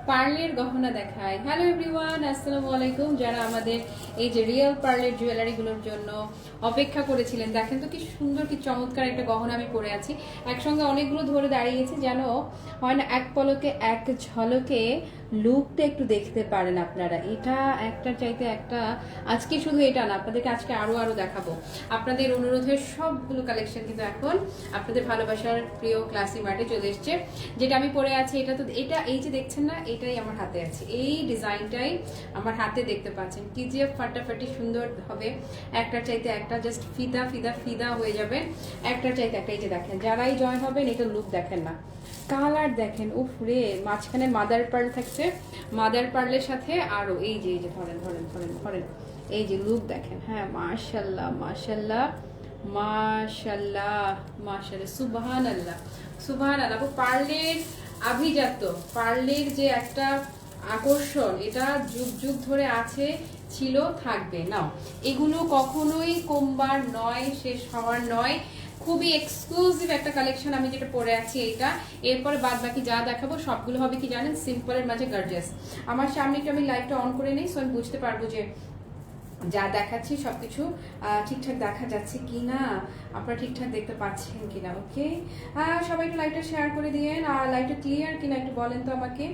পার্লের গহনা দেখাই। হ্যালো এভরিওয়ান, আসসালামু আলাইকুম। যারা আমাদের এই যে রিয়েল পার্লের জুয়েলারিগুলোর জন্য অপেক্ষা করেছিলেন, দেখেন তো কি সুন্দর কি চমৎকার একটা গহনা আমি পরে আছি। একসঙ্গে অনেকগুলো ধরে দাঁড়িয়েছি, যেন হয় না এক পলকে এক ঝলকে লুকটা একটু দেখতে পারেন আপনারা। এটা একটার চাইতে একটা, আজকে শুধু এটা না, আপনাদেরকে আজকে আরো আরো দেখাবো। আপনাদের অনুরোধের সবগুলো কালেকশন কিন্তু এখন আপনাদের ভালোবাসার প্রিয় ক্লাসি মার্টে চলে এসছে। যেটা আমি পরে আছি এটা তো, এটা এই যে দেখছেন না, এটাই আমার হাতে আছে। এই ডিজাইনটাই আমার হাতে দেখতে পাচ্ছেন, কি যে ফাটাফাটি সুন্দর হবে। একটার চাইতে একটা জাস্ট ফিদা ফিদা ফিদা হয়ে যাবে, একটার চাইতে একটা। এই যে দেখেন, যারাই জয়েন হবেন এটা লুক দেখেন না, কালার দেখেন, উফ রে। মাঝখানে মাদার পার্ল থাকছে, মাদার পার্লের সাথে আরো এই যে ধরেন ধরেন ধরেন ধরেন, এই যে লুক দেখেন। হ্যাঁ, মাশাল্লাহ মাশাল্লাহ মাশাল্লাহ মাশাল্লাহ, সুবহানাল্লাহ সুবহানাল্লাহ। পার্লের আভিজাত্য, পার্লের যে একটা আকর্ষণ, এটা যুগ যুগ ধরে আছে, ছিল, থাকবে। নাও, এগুলো কখনোই কমবার নয়, শেষ হওয়ার নয়। খুবই এক্সক্লুসিভ একটা কালেকশন আমি যেটা পরে আছি এইটা। এরপরে বাদ বাকি যা দেখাবো সবগুলো হবে কি জানেন, সিম্পলের মাঝে গর্জিয়াস। আমার সামনে একটু আমি লাইটটা অন করে নিই, সো আমি বুঝতে পারবো যে যা দেখাচ্ছি সবকিছু ঠিকঠাক দেখা যাচ্ছে কিনা, আপনারা ঠিকঠাক দেখতে পাচ্ছেন কিনা। ওকে, সবাই একটু লাইটটা শেয়ার করে দিয়েন। আর লাইটটা ক্লিয়ার কিনা একটু বলেন তো আমাকে।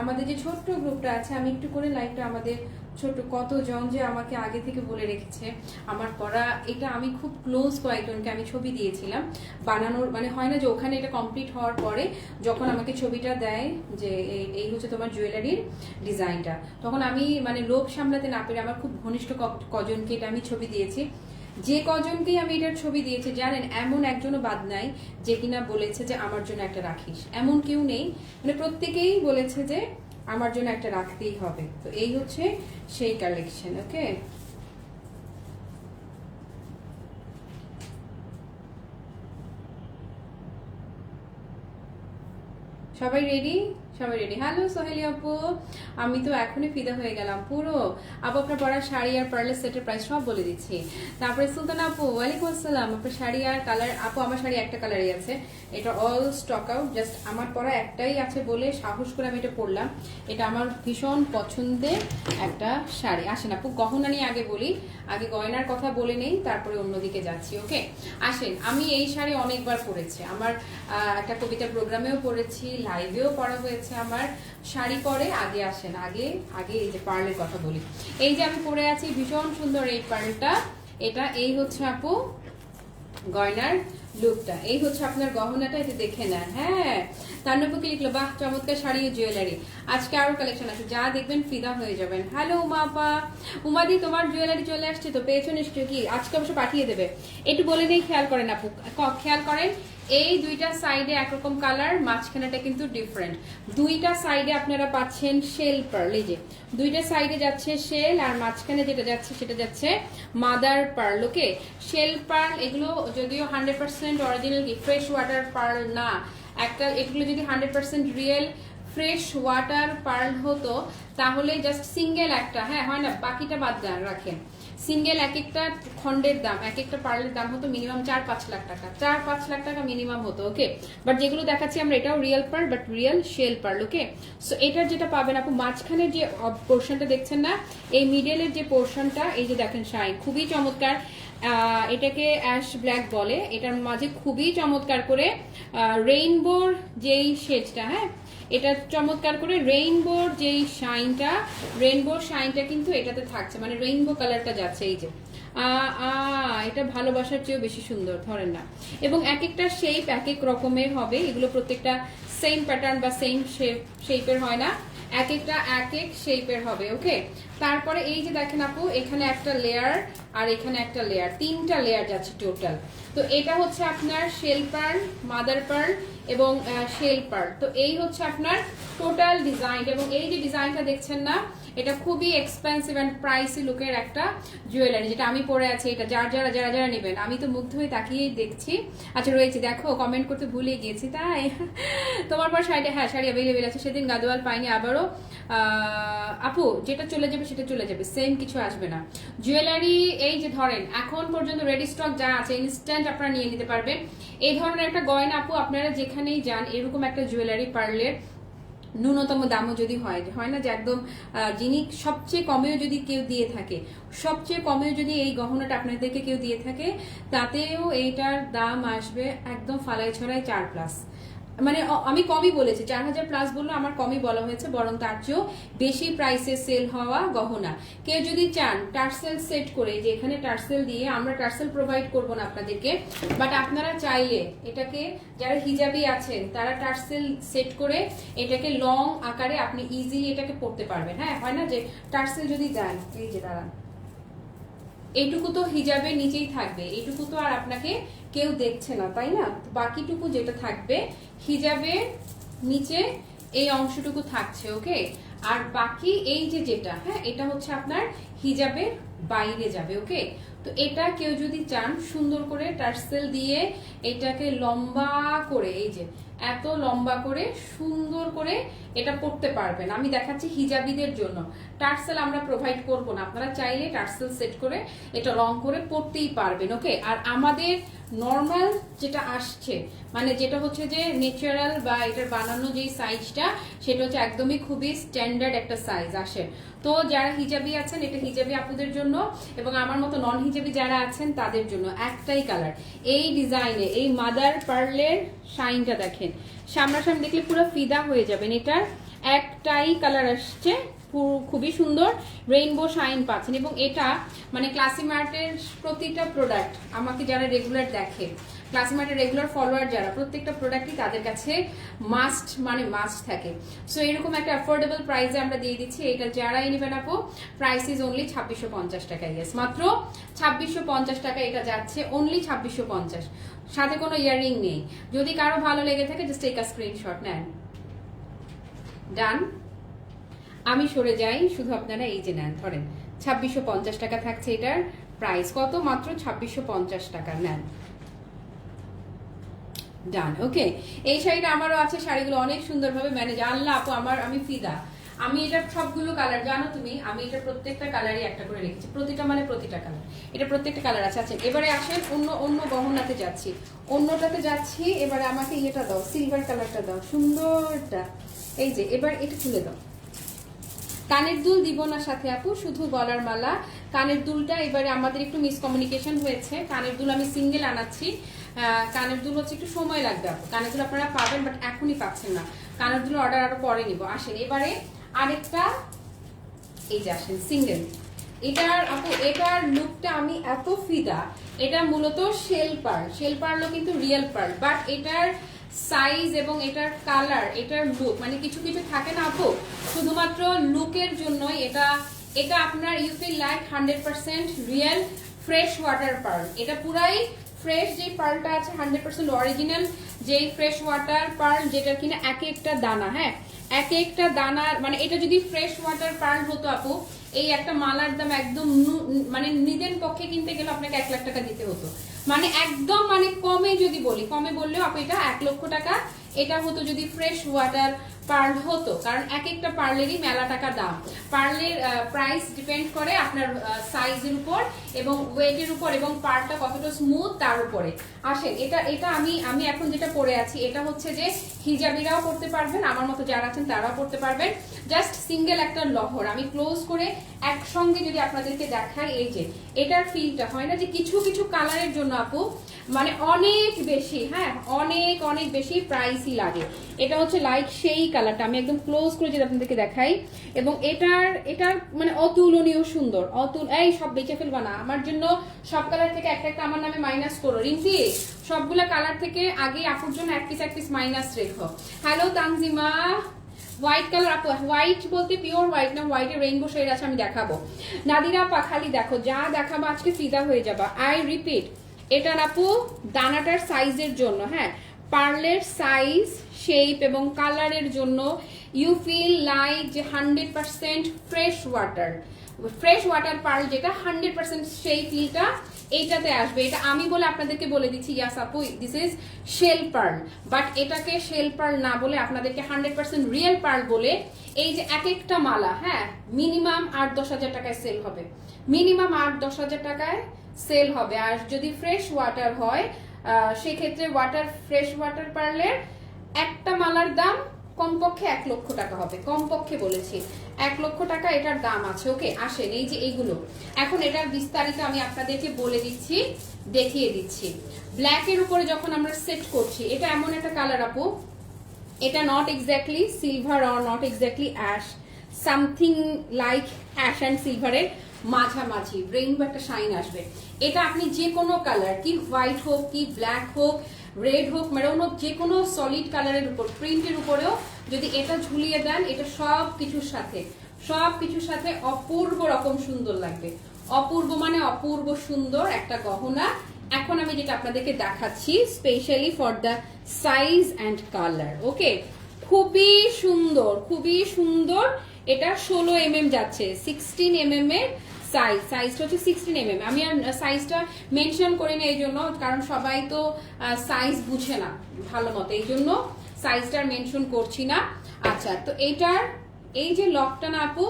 আমাদের যে ছোট্ট গ্রুপটা আছে, আমি একটু করে লাইটটা, আমাদের ছোট কতজন যে আমাকে আগে থেকে বলে রেখেছে আমার পড়া এটা, আমি খুব ক্লোজ কয়েকজনকে আমি ছবি দিয়েছিলাম বানানোর, মানে হয় না যে ওখানে এটা কমপ্লিট হওয়ার পরে যখন আমাকে ছবিটা দেয় যে এই হচ্ছে তোমার জুয়েলারির ডিজাইনটা, তখন আমি মানে লোভ সামলাতে না পেরে আমার খুব ঘনিষ্ঠ কজনকে এটা আমি ছবি দিয়েছি। যে কজনকেই আমি এটার ছবি দিয়েছি জানেন, এমন একজনও বাদ নাই যে কিনা বলেছে যে আমার জন্য একটা রাখিস, এমন কেউ নেই। মানে প্রত্যেকেই বলেছে যে আমার জন্য একটা রাখতেই হবে। তো এই হচ্ছে সেই কালেকশন। ওকে, সবাই রেডি? সবাই রেডি? হ্যালো সোহেলি আপু, আমি তো এখনই ফিদা হয়ে গেলাম পুরো। আপু আপনার পরা শাড়ি আর পার্লের সেটের প্রাইস সব বলে দিচ্ছি। তারপরে সুলতান আপু, ওয়ালাইকুম আসসালাম। আপনার শাড়ি আর কালার? আপু আমার শাড়ি একটা কালারই আছে, এটা অল স্টক আউট। জাস্ট আমার পরা একটাই আছে বলে সাহস করে আমি এটা পরলাম। এটা আমার ভীষণ পছন্দের একটা শাড়ি। আসেন আপু, গহনা নিয়ে আগে বলি, আগে গয়নার কথা বলে নেই, তারপরে অন্যদিকে যাচ্ছি। ওকে, আসেন। আমি এই শাড়ি অনেকবার পরেছি, আমার একটা কবিতা প্রোগ্রামেও পরেছি, লাইভেও পরা হয়েছে আমার শাড়ি পরে। আগে আসেন, আগে আগে এই যে পার্লের কথা বলি। এই যে আমি পরে আছি ভীষণ সুন্দর এই পার্লটা, এটা এই হচ্ছে আপু গয়নার লুকটা, এই হচ্ছে আপনার গহনাটা, এটা দেখে নেন। হ্যাঁ, তান্নবকে লিখলো, বাহ চমৎকার শাড়ি ও জুয়েলারি। আজকে আরো কালেকশন আছে, যা দেখবেন ফিদা হয়ে যাবেন। হ্যালো উমা আপা, উমাদি তোমার জুয়েলারি চলে আসছে তো, পেয়েছো নিশ্চয়ই? কি আজকে অবশ্য পাঠিয়ে দেবে, একটু বলে নেই, খেয়াল করেন আপু, খেয়াল করেন। এই দুইটা সাইডে একরকম কালার, মাঝখানেটা কিন্তু ডিফারেন্ট। দুইটা সাইডে আপনারা পাচ্ছেন শেল পার্ল, এই যে দুইটা সাইডে যাচ্ছে শেল, আর মাঝখানে যেটা যাচ্ছে সেটা যাচ্ছে মাদার পার্ল। ওকে, শেল পার্ল এগুলো যদিও 100% অরিজিনাল, কি ফ্রেশ ওয়াটার পার্ল না একটা, এগুলো যদি 100% রিয়েল ফ্রেশ ওয়াটার পার্ল হতো তাহলে জাস্ট সিঙ্গেল একটা, হ্যাঁ হয় না, বাকিটা বাদ রাখেন, সিঙ্গেল এক একটা খন্ডের দাম, এক একটা পার্লের দাম হতো মিনিমাম 4-5 লাখ টাকা, 4-5 লাখ টাকা মিনিমাম হতো। ওকে, বাট যেগুলো দেখাচ্ছি আমরা এটাও real pearl, but real shell pearl. Okay, so এটার যেটা পাবেন আপু, মাঝখানের যে পোর্শনটা দেখছেন না, এই মিডলের যে পোর্শনটা, এই যে দেখেন শাইন, খুবই চমৎকার। এটাকে অ্যাশ ব্ল্যাক বলে, এটার মাঝে খুবই চমৎকার করে রেইনবোর যেই শেডটা, হ্যাঁ এটা চমৎকার করে রেইনবোর যেই শাইনটা, রেইনবোর শাইনটা কিন্তু এটাতে থাকছে, মানে রেইনবো কালারটা যাচ্ছে। এই যে এটা ভালোবাসার চেয়েও বেশি সুন্দর, ধরেন না। এবং এক একটা শেপ এক এক রকমের হবে, এগুলো প্রত্যেকটা সেম প্যাটার্ন বা সেম শেপের হয় না, এক একটা এক এক শেপের হবে। ওকে, তারপরে এই যে দেখেন আপু, এখানে একটা লেয়ার আর এখানে একটা লেয়ার, তিনটা লেয়ার যাচ্ছে টোটাল। তো এটা হচ্ছে আপনার শেল পার্ল, মাদার পার্ল এবং শেল পার্ল। তো এই হচ্ছে আপনার টোটাল ডিজাইন। এবং এই যে ডিজাইনটা দেখছেন না, এটা খুবই এক্সপেন্সিভ এন্ড প্রাইসি লুকের একটা জুয়েলারি, যেটা আমি পরে আছি। এটা যারা যারা যারা নেবেন, আমি তো মুগ্ধ হয়ে তাকিয়েই দেখছি। আচ্ছা রয়েছে, দেখো কমেন্ট করতে ভুলে গিয়েছি, তাই তোমার পর শাড়িটা, হ্যাঁ শাড়ি অ্যাভেলেবেল আছে, সেদিন গাদোয়াল পাইনি, আবারও আপু যেটা চলে যাবে সেটা চলে যাবে, সেম কিছু আসবে না। জুয়েলারি এই যে ধরেন এখন পর্যন্ত রেডি স্টক যা আছে ইনস্ট্যান্ট আপনারা নিয়ে নিতে পারবেন। এই ধরনের একটা গয়না আপু আপনারা যেখানেই যান, এরকম একটা জুয়েলারি পার্লের ন্যূনতম দামও যদি হয় না যে একদম যিনি সবচেয়ে কমেও যদি কেউ দিয়ে থাকে, সবচেয়ে কমেও যদি এই গহনাটা আপনাদেরকে কেউ দিয়ে থাকে, তাতেও এইটার দাম আসবে একদম ফালাই ছড়াই 4+। মানে আমি কমই বলেছি, 4000 প্লাস বললো, আমার কমই বলা হয়েছে, বরং তার চেয়েও বেশি প্রাইসে সেল হওয়া গহনা। কেউ যদি চান টার্সেল সেট করে, যে এখানে টার্সেল দিয়ে, আমরা টার্সেল প্রোভাইড করবো না আপনাদেরকে, বাট আপনারা চাইলে এটাকে, যারা হিজাবি আছেন তারা টার্সেল সেট করে এটাকে লং আকারে আপনি ইজিলি এটাকে পরতে পারবেন। হ্যাঁ, হয় না যে টার্সেল যদি দেন, এই যে দাঁড়ান, এইটুকু তো হিজাবের নিচেই থাকবে, এইটুকু তো আর আপনাকে কেউ দেখছে না, তাই না? বাকিটুকু যেটা থাকবে হিজাবের নিচে এই অংশটুকু থাকছে, ওকে। আর বাকি এই যে যেটা, হ্যাঁ, এটা হচ্ছে আপনার হিজাবের বাইরে যাবে, ওকে। তো এটা কেউ যদি চান সুন্দর করে টার্সেল দিয়ে এটাকে লম্বা করে, এই যে এত লম্বা করে সুন্দর করে এটা পড়তে পারবেন। আমি দেখাচ্ছি হিজাবিদের জন্য, টার্সেল আমরা প্রোভাইড করব না, আপনারা চাইলে টার্সেল সেট করে এটা লং করে পড়তেই পারবেন, ওকে। আর আমাদের নর্মাল যেটা আসছে, মানে যেটা হচ্ছে যে ন্যাচারাল বা এটার বানানো যে সাইজটা, সেটা হচ্ছে একদমই খুবই স্ট্যান্ডার্ড একটা সাইজ আসে। তো যারা হিজাবি আছেন, এটা হিজাবি আপুদের জন্য, এবং আমার মতো নন হিজাবি যারা আছেন তাদের জন্য একটাই কালার। এই ডিজাইনে এই মাদার পার্লের শাইনটা দেখেন, সামনাসামনি দেখলে পুরো ফিদা হয়ে যাবেন। এটার একটাই কালার আসছে, খুবই সুন্দর রেইনবো শাইন পাচ্ছেন। এবং এটা মানে ক্লাসি মার্টের প্রতিটা প্রোডাক্ট, আমাকে যারা রেগুলার দেখে, ক্লাসি মার্টের রেগুলার ফলোয়ার যারা, প্রত্যেকটা প্রোডাক্টই তাদের কাছে মাস্ট, মানে মাস্ট থাকে। সো এরকম একটা অ্যাফোর্ডেবল প্রাইসে আমরা দিয়ে দিচ্ছি। এটা যারাই নেবেন আপু, প্রাইস ইজ অনলি 2650 টাকা। ইয়েস, মাত্র 2650 টাকা এটা যাচ্ছে, অনলি 2650, সাথে কোনো ইয়াররিং নেই। যদি কারো ভালো লেগে থাকে জাস্ট টেক আ স্ক্রিনশট নেন। ডান, আমি সরে যাই, শুধু আপনারা এই যে নেন, ধরেন 2650 টাকা থাকছে এটার প্রাইস। কত? মাত্র 2650 টাকা। নেন, ডান, ওকে। এই শাড়িটা আমারও আছে, শাড়িগুলো অনেক সুন্দরভাবে ম্যানেজ। আল্লাহ আপু, আমি ফিদা, আমি এটা সবগুলো কালার জানো তুমি, আমি এটা প্রত্যেকটা কালারই একটা করে রেখেছি, প্রতিটা মানে প্রতিটা কালার, এটা প্রত্যেকটা কালার আছে। আচ্ছা, এবারে আসেন অন্য গহনাতে যাচ্ছি, অন্যটাতে যাচ্ছি। এবারে আমাকে ইয়েটা দাও, সিলভার কালারটা দাও, সুন্দরটা। এই যে এবার এটা খুলে দাও। কানের দুল দিব না সাথে আপু, শুধু গলার মালা। কানের দুলটা এবারে আমাদের একটু মিসকমিউনিকেশন হয়েছে, কানের দুল আমি সিঙ্গেল আনাচ্ছি। কানের দুল হচ্ছে একটু সময় লাগবে আপু, কানের দুল আপনারা পাবেন বাট এখনই পাচ্ছেন না, কানের দুল অর্ডার আরো পরে নিব। আসেন এবারে আরেকটা, এই যে আসেন সিঙ্গেল। এটার আপু, এটার লুকটা আমি এত ফিদা, এটা মূলত শেল পার্লও কিন্তু রিয়েল পার্ল, বাট এটার সাইজ এবং এটার কালার, এটার লুক, মানে কিছু কিছু থাকে না আপু, শুধুমাত্র লুকের জন্যই এটা আপনার you feel like 100% real fresh water pearl. এটা পুরাই ফ্রেশ, যে পার্লটা আছে 100% অরিজিনাল, যেই ফ্রেশ ওয়াটার পার্ল, যেটা কিনা এক একটা দানা, হ্যাঁ, এক একটা দানার, মানে এটা যদি ফ্রেশ ওয়াটার পার্ল হতো আপু, এই একটা মালার দাম একদম, মানে নিদেন পক্ষে কিনতে গেলে আপনাকে 1 লাখ টাকা দিতে হতো, মানে একদম, মানে কমে যদি বলি, কমে বললেও আপু এটা 1 লক্ষ টাকা এটা হতো যদি ফ্রেশ ওয়াটার পার্ল হতো। কারণ এক একটা পার্লেরই মেলা টাকা দাম। পার্লের প্রাইস ডিপেন্ড করে আপনার সাইজের উপর এবং ওয়েটের উপর, এবং পার্লটা কতটা স্মুথ তার উপরে। আসেন, এটা আমি এখন যেটা পরে আছি, এটা হচ্ছে যে হিজাবিরাও পড়তে পারবেন, আমার মতো যারা আছেন তারাও পড়তে পারবেন। জাস্ট সিঙ্গেল একটা লহর আমি ক্লোজ করে একসঙ্গে যদি আপনাদেরকে দেখাই, এই যে এটার ফিলটা হয় না যে কিছু কিছু কালারের জন্য আপু মানে অনেক বেশি, হ্যাঁ, অনেক অনেক বেশি প্রাইসই লাগে। এটা হচ্ছে লাইক সেই কালারটা, আমি একদম ক্লোজ করে যদি আপনাদেরকে দেখাই, এবং এটার মানে অতুলনীয় সুন্দর, এই সব বেঁচে ফেলবা না আমার জন্য, সব কালার থেকে একটা একটা আমার নামে মাইনাস করো রিম্পি, সবগুলা কালার থেকে আগে আপুর জন্য এক পিস মাইনাস রেখো। হ্যালো তানজিমা, হোয়াইট কালার আপু, হোয়াইট বলতে পিওর হোয়াইট না, হোয়াইটের রেইনবো শেড আছে, আমি দেখাবো। নাদিরা আপা, খালি দেখো, যা দেখাবো আজকে ফিদা হয়ে যাবা। আই রিপিট, এটা আপু দানাটার সাইজের জন্য, হ্যাঁ, পার্লের সাইজ, শেপ এবং কালারের জন্য ইউ ফিল লাইক যে 100% ফ্রেশ ওয়াটার পার্ল, যেটা 100% সেই ফিলটা এইটাতে আসবে। এটা আমি বলে আপনাদেরকে বলে দিচ্ছি, ইয়াস আপু, this is shell pearl, but এটাকে শেল পার্ল না বলে আপনাদেরকে 100% রিয়েল পার্ল বলে, এই যে এক একটা মালা, হ্যাঁ, মিনিমাম 8-10 হাজার টাকায় সেল হবে, মিনিমাম 8-10 হাজার টাকায় সেল হবে। আর যদি ফ্রেশ ওয়াটার হয় সেক্ষেত্রে ফ্রেশ ওয়াটার পার্লের একটা মালার দাম কমপক্ষে 1 লক্ষ টাকা হবে, কমপক্ষে বলেছি 1 লক্ষ টাকা এটার দাম আছে। ওকে, আসেন এই যে এইগুলো, এখন এটার বিস্তারিত আমি আপনাদেরকে বলে দিচ্ছি, দেখিয়ে দিচ্ছি। ব্ল্যাকের উপরে যখন আমরা সেট করছি, এটা এমন একটা কালার আপু, এটা not exactly silver or not exactly ash, something like ash and সিলভারের মাঝামাঝি রেইনবো একটা শাইন আসবে। এটা আপনি যে কোনো কালার, কি হোয়াইট হোক, কি ব্ল্যাক হোক, রেড হোক, মেরুন হোক, যে কোনো সলিড কালারের উপর, প্রিন্টের উপরেও যদি এটা ঝুলিয়ে দেন, এটা সব কিছুর সাথে অপূর্ব রকম সুন্দর লাগবে। অপূর্ব মানে অপূর্ব সুন্দর একটা গহনা। এখন আমি যেটা আপনাদেরকে দেখাচ্ছি specially for the size and colour. Okay, খুবই সুন্দর, খুবই সুন্দর। এটা 16 mm যাচ্ছে, 16 mm এর সাইজটা হচ্ছে 16 mm। আমি আর সাইজটা মেনশন করি না এই জন্য, কারণ সবাই তো সাইজ বুঝে না ভালো মতো, এই জন্য সাইজটা মেনশন করছি না। আচ্ছা, তো এইটার এই যে লকটা না আপু,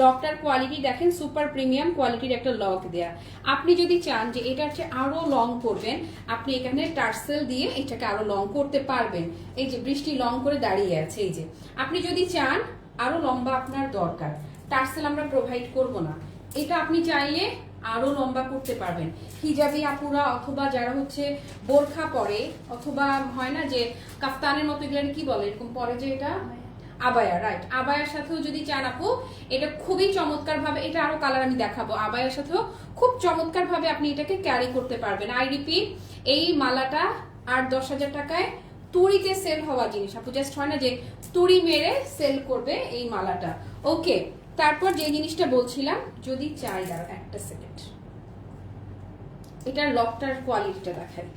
লকটার কোয়ালিটি দেখেন, সুপার প্রিমিয়াম কোয়ালিটির একটা লক দেয়া। আপনি যদি চান যে এটার চেয়ে আরো লং করবেন, আপনি এখানে টার্সেল দিয়ে এটাকে আরো লং করতে পারবেন। এই যে বৃষ্টি লং করে দাঁড়িয়ে আছে, এই যে আপনি যদি চান আরো লম্বা আপনার দরকার, টার্সেল আমরা প্রোভাইড করব না, এটা আপনি চাইলে আরো লম্বা করতে পারবেন। হিজাবি আপুরা অথবা যারা হচ্ছে বোরখা পরে, অথবা হয় না যে কাফতানের মতো, এগুলো কি বলে এরকম পরে যে এটা আবায়া, রাইট, আবায়ার সাথেও যদি চান আপু, এটা খুবই চমৎকার ভাবে, এটা আরো কালার আমি দেখাবো, আবায়ার সাথেও খুব চমৎকার ভাবে আপনি এটাকে ক্যারি করতে পারবেন। আই রিপিট, এই মালাটা 8-10 হাজার টাকায় তুড়িতে সেল হওয়া জিনিস আপু, জাস্ট হয় না যে তুড়ি মেরে সেল করবে এই মালাটা। ওকে, তারপর যে জিনিসটা বলছিলাম, যদি চাই, দাঁড়াও একটা সেকেন্ড, এটার লকটার কোয়ালিটিটা দেখাই,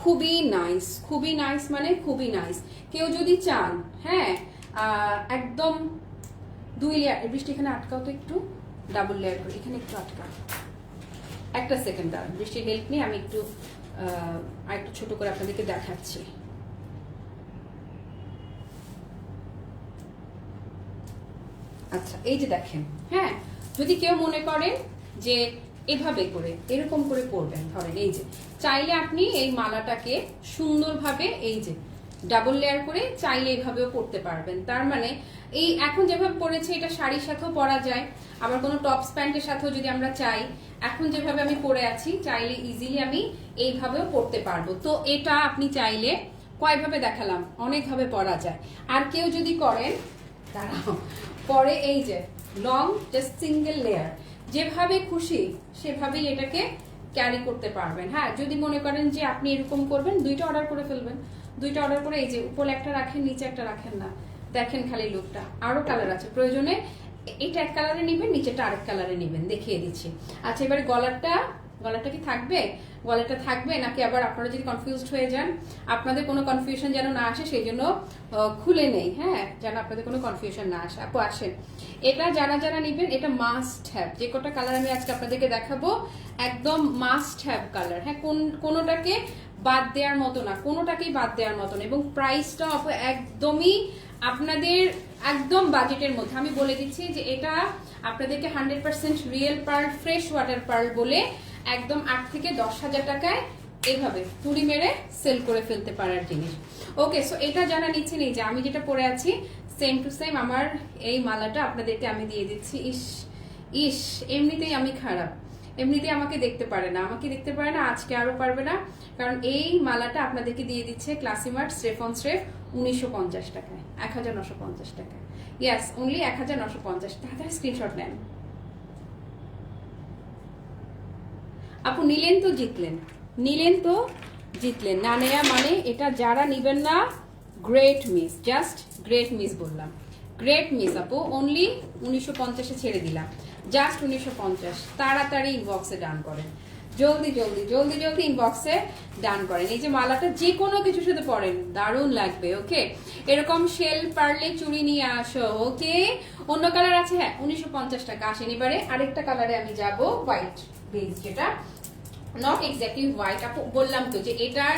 খুবই নাইস, খুবই নাইস মানে খুবই নাইস। কেউ যদি চান, হ্যাঁ একদম 2 লেয়ার, বৃষ্টি এখানে আটকাও তো একটু, ডাবল লেয়ার করে এখানে একটু আটকা, একটা সেকেন্ড দাঁড়ান, বৃষ্টির হেল্প নিয়ে আমি একটু আরেকটু ছোট করে আপনাদেরকে দেখাচ্ছি। আচ্ছা, এই যে দেখেন, হ্যাঁ যদি কেউ মনে করেন যে এভাবে করে এরকম করে করবেন, ধরেন এই যে চাইলে আপনি এই মালাটাকে সুন্দরভাবে এই যে ডাবল লেয়ার করে চাইলে এইভাবেও পরতে পারবেন। তার মানে এই এখন যেভাবে পরেছে এটা শাড়ির সাথেও পরা যায়, আবার কোনো টপস প্যান্টের সাথেও যদি আমরা চাই, এখন যেভাবে আমি পরে আছি চাইলে ইজিলি আমি এইভাবেও পরতে পারবো। তো এটা আপনি চাইলে কয়ভাবে দেখালাম, অনেকভাবে পরা যায়। আর কেউ যদি করেন, দাঁড়াও, পরে এই যে লং জাস্ট সিঙ্গেল লেয়ার, যেভাবে খুশি সেভাবেই এটাকে ক্যারি করতে পারবেন। হ্যাঁ, যদি মনে করেন যে আপনি এরকম করবেন, 2টা অর্ডার করে ফেলবেন, 2টা অর্ডার করে এই যে উপরে একটা রাখেন, নিচে একটা রাখেন না, দেখেন খালি লুকটা। আরো কালার আছে, প্রয়োজনে এটা এক কালারে নিবেন, নিচেটা আরেক কালারে নিবেন, দেখিয়ে দিচ্ছি। আচ্ছা, এবারে গলাটা কি থাকবে, গলাটা থাকবে নাকি আবার আপনারা যদি কনফিউজড হয়ে যান, আপনাদের কোনো কনফিউশন যেন না আসে সেই জন্য খুলে নেই, হ্যাঁ, যেন আপনাদের কোনো কনফিউশন না আসে। আপু আসেন, এটা যারা যারা নিবেন, এটা মাস্ট হ্যাভ, যে কটা কালার আমি আজকে আপনাদেরকে দেখাবো একদম মাস্ট হ্যাভ কালার। হ্যাঁ, কোনোটাকে বাদ দেওয়ার মতো না, কোনোটাকেই বাদ দেওয়ার মতো না। এবং প্রাইসটা একদমই আপনাদের একদম বাজেটের মধ্যে। আমি বলে দিচ্ছি যে এটা আপনাদেরকে 100% real pearl, fresh water pearl বলে একদম 8 থেকে 10 হাজার টাকায় এইভাবে তুড়ি মেরে সেল করে ফেলতে পারার জিনিস। ওকে, সো এটা যারা নিচ্ছেন, এই যে আমি যেটা পরে আছি সেম টু সেম আমার এই মালাটা আপনাদেরকে আমি দিয়ে দিচ্ছি। ইস এমনিতেই আমি খারাপ, এমনিতেই আমাকে দেখতে পারে না, আজকে আরো পারবে না, কারণ এই মালাটা আপনাদেরকে দিয়ে দিচ্ছে ক্লাসিমার্ট স্রেফ 1950 টাকায়, 1950 টাকায়। ইয়াস, অনলি 1950 টাকা। স্ক্রিনশট নেন আপু, নিলেন তো জিতলেন, না নেয়া মানে এটা যারা নিবেন না, great miss, just great miss বললাম, গ্রেট মিস আপু। অনলি 1950-এ ছেড়ে দিলাম, জাস্ট 1950। তাড়াতাড়ি ইনবক্সে ডান করেন, জলদি ইনবক্সে ডান করেন। এই যে মালাটা যে কোনো কিছুর সাথে পরেন, দারুণ লাগবে। ওকে, এরকম শেল পারলে চুড়ি নিয়ে আসো। ওকে, অন্য কালার আছে, হ্যাঁ 1950 টাকা। আসেন এবারে আরেকটা কালারে আমি যাব, হোয়াইট বেজ, যেটা নট এক্স্যাক্টলি হোয়াইট আপু, বললাম তো যে এটার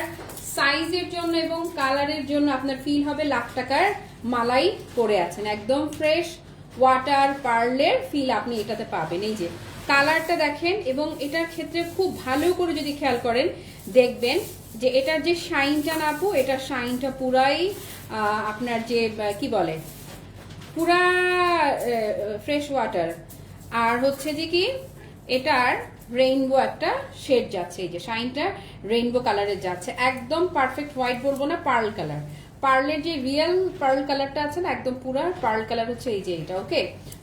সাইজের জন্য এবং কালারের জন্য আপনার ফিল হবে লাখ টাকার মালাই পরে আছেন, একদম ফ্রেশ ওয়াটার পার্লের ফিল আপনি এটাতে পাবেন। এই যে কালারটা দেখেন, এবং এটার ক্ষেত্রে খুব ভালো করে যদি খেয়াল করেন দেখবেন যে এটার যে শাইনটা না আপু, এটার শাইনটা পুরাই আপনার যে কি বলে পুরা ফ্রেশ ওয়াটার। আর হচ্ছে যে কি এটার রেইনবো একটা শেড যাচ্ছে, এই যে শাইনটা রেইনবো কালারের যাচ্ছে, একদম পারফেক্ট হোয়াইট বলবো না, পার্ল কালার। পার্লের যে রিয়েল পার্ল কালারটা আছে না, একদম পুরা পার্ল কালার হচ্ছে এই যে এটা। ওকে,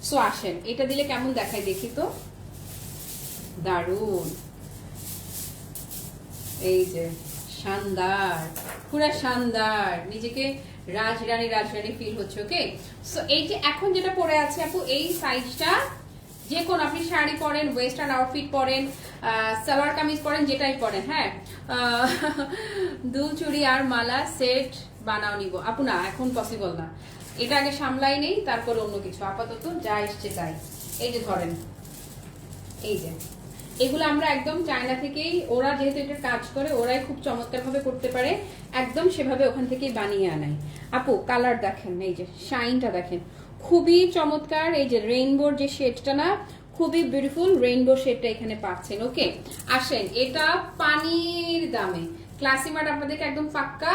সো আসেন এটা দিলে কেমন দেখায় দেখি তো। দারুন, এই যে শানদার, পুরা শানদার, নিজেকে রাজরানী ফিল হচ্ছে। ওকে, সো এই যে এখন যেটা পরে আছে আপু, এই সাইজটা যে কোন আপনি শাড়ি পরেন, ওয়েস্টার্ন আউটফিট পরেন, সালোয়ার কামিজ পরেন, যেটাই পরেন, হ্যাঁ দুল চুড়ি আর মালা সেট বানাও নিব আপু। না, এখন পসিবল না, এটা আগে সামলাই নেই, তারপর অন্য কিছু। আপাতত যা এসছে তাই। এই যে ধরেন, এই যে এগুলো আমরা একদম চায়না থেকেই, ওরা যেহেতু এটা কাজ করে, ওরাই খুব চমৎকার ভাবে করতে পারে, একদম সেভাবে ওখান থেকেই বানিয়ে আনায়। আপু কালার দেখেন, এই যে শাইনটা দেখেন, খুবই চমৎকার। এই যে রেইনবোর যে শেডটা না, খুবই বিউটিফুল রেইনবো শেডটা এখানে পাচ্ছেন। ওকে, আসেন এটা পানির দামে ক্লাসিমার্ট আপনাদেরকে একদম পাক্কা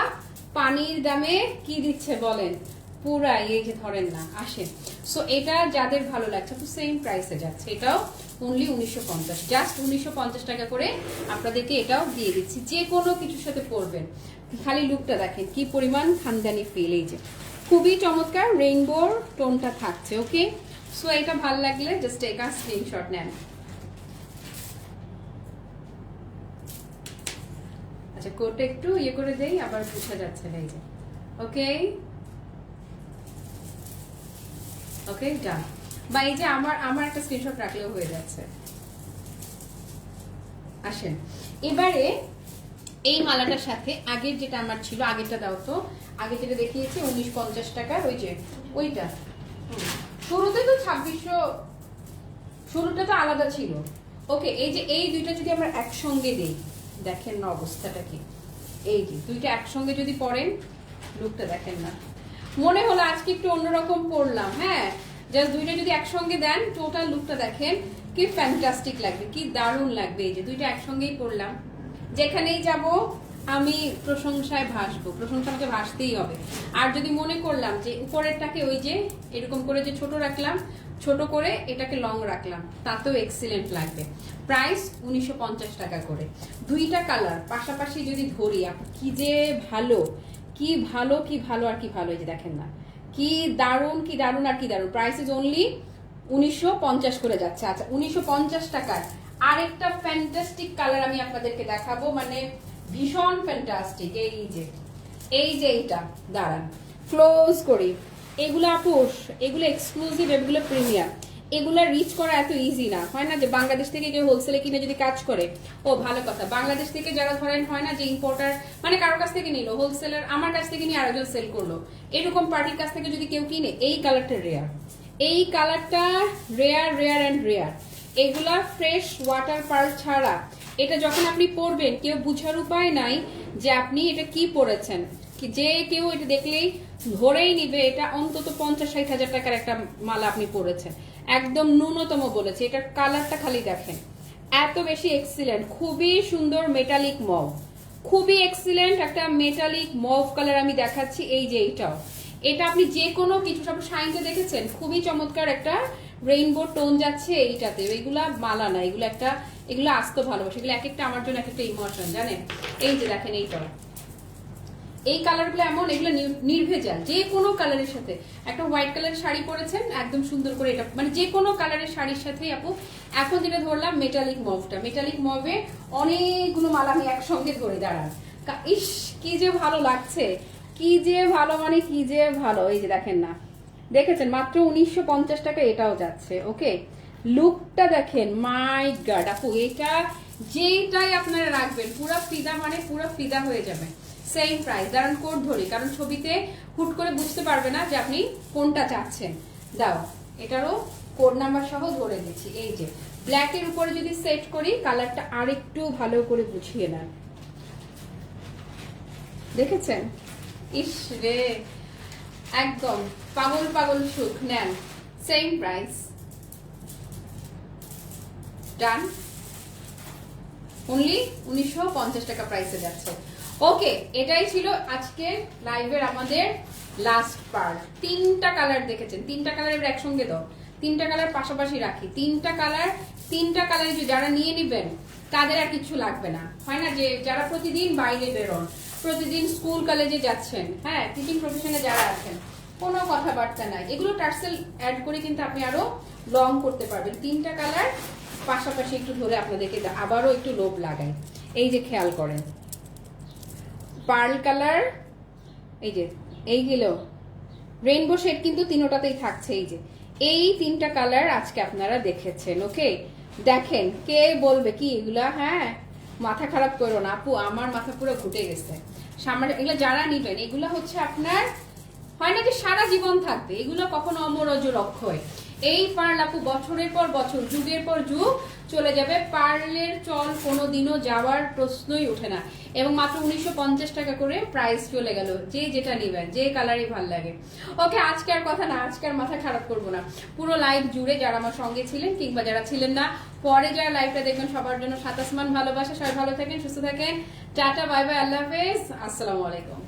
পানির দামে কি দিচ্ছে বলেন, পুরাই এই যে ধরেন না। আসেন, সো এটা যাদের ভালো লাগছে তো সেম প্রাইসে যাচ্ছে, এটাও অনলি 1950, জাস্ট 1950 টাকা করে আপনাদেরকে এটাও দিয়ে দিচ্ছি। যে কোনো কিছুর সাথে পরবেন, খালি লুকটা দেখেন কি পরিমাণ খানদানি ফিল। এই যে খুবই চমৎকার রেইনবোর টোনটা থাকছে। ওকে, সো এটা ভালো লাগলে জাস্ট একটা স্ক্রিনশট নেন। আচ্ছা, কোটটা একটু ইয়ে করে দেই, আবার বোঝা যাচ্ছে না। এই যে ওকে ওকে ডান। বা এই যে আমার একটা স্ক্রিনশট রাখলেও হয়ে যাচ্ছে। আসেন এবারে এই মালাটার সাথে আগের যেটা আমার ছিল, আগেরটা দাও তো, আগে যেটা দেখিয়েছি 1950 টাকার, ওই যে ওইটা শুরুতে তো 2600, শুরুটা তো আলাদা ছিল। ওকে, এই যে এই দুইটা যদি আমরা একসঙ্গে দেই, দেখেন না অবস্থাটা কি। এই যে দুইটা একসঙ্গে যদি পরেন, লুকটা দেখেন না, মনে হলো আজকে একটু অন্যরকম পরলাম, হ্যাঁ জাস্ট দুইটা যদি একসঙ্গে দেন, টোটাল লুকটা দেখেন কি ফ্যান্টাস্টিক লাগবে, কি দারুণ লাগবে। এই যে দুইটা একসঙ্গেই পরলাম, যেখানেই যাব আমি প্রশংসায় ভাসবো, প্রশংসা আমাকে ভাসতেই হবে। আর যদি মনে করলাম যে উপরেরটাকে ওই যে এরকম করে যে ছোট রাখলাম, ছোট করে এটাকে লং রাখলাম, তাতেও এক্সিলেন্ট লাগবে। প্রাইস 1950 টাকা করে, দুইটা কালার পাশাপাশি যদি ধরি, কি যে ভালো, কি ভালো, কি ভালো আর কি ভালো। এই যে দেখেন না, কি দারুণ, কি দারুণ আর কি দারুণ। প্রাইস ইজ অনলি 1950 করে যাচ্ছে। আচ্ছা, 1950 টাকার আরেকটা ফ্যান্টাস্টিক কালার আমি আপনাদেরকে দেখাবো, মানে ভীষণ ফ্যান্টাস্টিক। এই যে এইটা দাঁড়ান ক্লোজ করি। এগুলো আপুস, এগুলো এক্সক্লুসিভ, এগুলো প্রিমিয়াম, এগুলা রিচ করা এত ইজি না। হয় না যে বাংলাদেশ থেকে কেউ হোলসেলে কিনে যদি কাজ করে, ও ভালো কথা। বাংলাদেশ থেকে যারা ধরেন হয় না যে ইম্পোর্টার, মানে কারোর কাছ থেকে নিল হোলসেলার, আমার কাছ থেকে নিয়ে আরেকজন সেল করলো, এরকম পার্টির কাছ থেকে যদি কেউ কিনে, এই কালারটা রেয়ার, এই কালারটা রেয়ার রেয়ার অ্যান্ড রেয়ার। এগুলা ফ্রেশ ওয়াটার পার্ল ছাড়া এটা যখন আপনি পরবেন, কেউ বুঝার উপায় নাই যে আপনি এটা কি পরেছেন। যে কেউ এটা দেখলেই ধরেই নিবে এটা অন্তত 50-60 হাজার টাকার একটা মালা আপনি পরেছেন, একদম ন্যূনতম বলেছে। এটার কালারটা খালি দেখেন, এত বেশি এক্সিলেন্ট, খুবই সুন্দর মেটালিক মভ, খুবই এক্সিলেন্ট একটা মেটালিক মভ কালার আমি দেখাচ্ছি। এই যে এইটাও, এটা আপনি যে কোনো কিছু, সব শাইনটা দেখেছেন, খুবই চমৎকার একটা রেইনবো টোন যাচ্ছে এইটাতে। এগুলা মালা না, এগুলো একটা, এগুলো আসতো ভালোবাসে, এগুলো এক একটা আমার জন্য এক একটা ইমোশন, জানেন। এই যে দেখেন এইটা, এই কালারগুলো এমন, এগুলো নির্ভেজাল, যে কোনো কালারের সাথে। একটা হোয়াইট কালারের শাড়ি পরেছেন একদম সুন্দর করে, এটা মানে যে কোনো কালারের শাড়ির সাথে আপু। এখন যেটা ধরলাম মেটালিক মভটা, মেটালিক মভে অনেকগুলো মালা আমি একসঙ্গে ধরে দাঁড়ান, ইস কি যে ভালো লাগছে, কি যে ভালো, মানে কি যে ভালো। এই যে দেখেন না, দেখেছেন মাত্র 1950 টাকা এটাও যাচ্ছে। ওকে, লুকটা দেখেন, মাই গড আপু, এটা যেটাই আপনারা রাখবেন পুরা ফিদা, মানে পুরা ফিদা হয়ে যাবে। সেম প্রাইস, কারণ কোড ধরি, কারণ ছবিতে হুট করে বুঝতে পারবে না যে আপনি কোনটা চাচ্ছেন। দাও এটারও কোড নাম্বার সহ ধরে দিচ্ছি। এই যে ব্ল্যাকের উপরে যদি সেট করি, কালারটা আরেকটু ভালো করে বুঝিয়ে নেন, দেখেছেন, ইস রে একদম পাগল পাগল সুখ। নেন, সেম প্রাইস, ডান। অনলি 1950 টাকা প্রাইসে যাচ্ছে। ওকে, এটাই ছিল আজকের লাইভের আমাদের লাস্ট পার্ট। 3টা কালার দেখেছেন, 3টা কালার এবার একসঙ্গে দাও, 3টা কালার পাশাপাশি রাখি। 3টা কালার যারা নিয়ে নিবেন তাদের আর কিছু লাগবে না। হয় না যে যারা প্রতিদিন বাইরে বেরোন, প্রতিদিন স্কুল কলেজে যাচ্ছেন, হ্যাঁ টিচিং প্রফেশনে যারা আছেন, কোনো কথাবার্তা নাই, এগুলো টার্সেল অ্যাড করে কিন্তু আপনি আরো লং করতে পারবেন। 3টা কালার পাশাপাশি একটু ধরে আপনাদেরকে আবারও একটু লোভ লাগাই। এই যে খেয়াল করেন, পার্ল কালার, এই যে এইগুলো রেইনবো শেড কিন্তু তিনোটাতেই থাকছে। এই 3টা কালার আজকে আপনারা দেখেছেন। ওকে, দেখেন কে বলবে কি এগুলা, হ্যাঁ মাথা খারাপ করো না আপু, আমার মাথা পুরো ঘুটে গেছে। সামনে এগুলো যারা নিবেন, এগুলো হচ্ছে আপনার হয় না যে সারা জীবন থাকবে, এগুলো কখনো অমরজ অক্ষয়। এই পার্ল আপু বছরের পর বছর, যুগের পর যুগ চলে যাবে, পার্লের চল কোনোদিনও যাওয়ার প্রশ্নই ওঠে না। এবং মাত্র 1950 টাকা করে প্রাইস চলে গেল, যে যেটা নিবেন, যে কালারই ভাল লাগে। ওকে, আজকে আর কথা না, আজকে আর মাথা খারাপ করবো না। পুরো লাইভ জুড়ে যারা আমার সঙ্গে ছিলেন কিংবা যারা ছিলেন না, পরে যারা লাইভটা দেখবেন, সবার জন্য সাত আসমান ভালোবাসা। সবাই ভালো থাকেন, সুস্থ থাকেন, টাটা, বাই বাই, আল্লাহ হাফেজ, আসসালামু আলাইকুম।